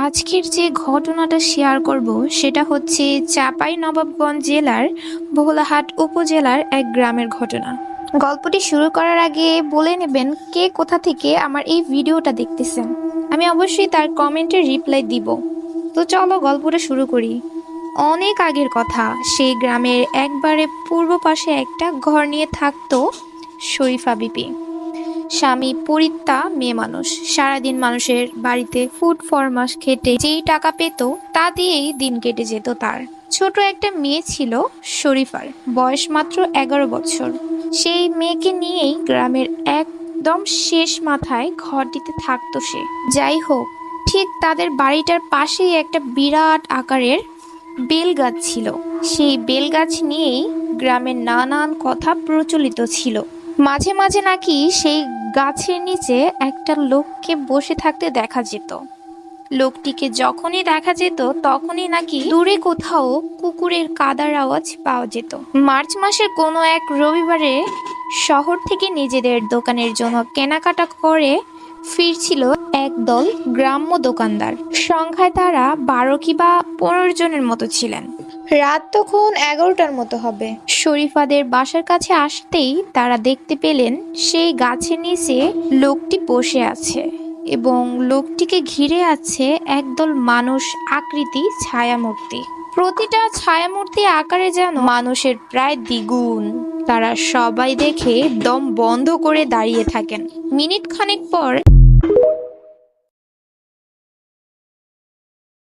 আজকের যে ঘটনাটা শেয়ার করব সেটা হচ্ছে চাঁপাইনবাবগঞ্জ জেলার ভোলাহাট উপজেলার এক গ্রামের ঘটনা। গল্পটি শুরু করার আগে বলে নেবেন কে কোথা থেকে আমার এই ভিডিওটা দেখতেছেন। আমি অবশ্যই তার কমেন্টের রিপ্লাই দিব। তো চলো গল্পটা শুরু করি। অনেক আগের কথা, সেই গ্রামের একবারে পূর্ব পাশে একটা ঘর নিয়ে থাকতো শরীফা বিবি। স্বামী পরিত্যা মেয়ে মানুষ, সারাদিন মানুষের বাড়িতে ফুড ফরমাস খেটে যেই টাকা পেত তা দিয়েই দিন কেটে যেত তার। ছোট একটা মেয়ে ছিল শরীফার, বয়স মাত্র 11 বছর। সেই মেয়েকে নিয়েই গ্রামের একদম শেষ মাথায় ঘরটিতে থাকতো সে। যাই হোক, ঠিক তাদের বাড়িটার পাশেই একটা বিরাট আকারের বেল গাছ ছিল। সেই বেল গাছ নিয়েই গ্রামের নানান কথা প্রচলিত ছিল। মাঝে মাঝে নাকি সেই গাছের নিচে একটা লোককে বসে থাকতে দেখা যেত। লোকটিকে যখনই দেখা যেত তখনই নাকি দূরে কোথাও কুকুরের কাদার আওয়াজ পাওয়া যেত। মার্চ মাসের কোনো এক রবিবারে শহর থেকে নিজেদের দোকানের জন্য কেনাকাটা করে ফিরছিল একদল গ্রাম্য দোকানদার। সংখ্যায় তারা 12 কিংবা 15 জনের মতো ছিলেন। রাত তখন 11টার মতো হবে। শরীফাদের বাসার কাছে আসতেই তারা দেখতে পেলেন সেই গাছের নিচে লোকটি বসে আছে এবং লোকটিকে ঘিরে আছে একদল মানুষ আকৃতি ছায়ামূর্তি। প্রতিটা ছায়ামূর্তি আকারে যেন মানুষের প্রায় দ্বিগুণ। তারা সবাই দেখে দম বন্ধ করে দাঁড়িয়ে থাকেন। মিনিট খানেক পর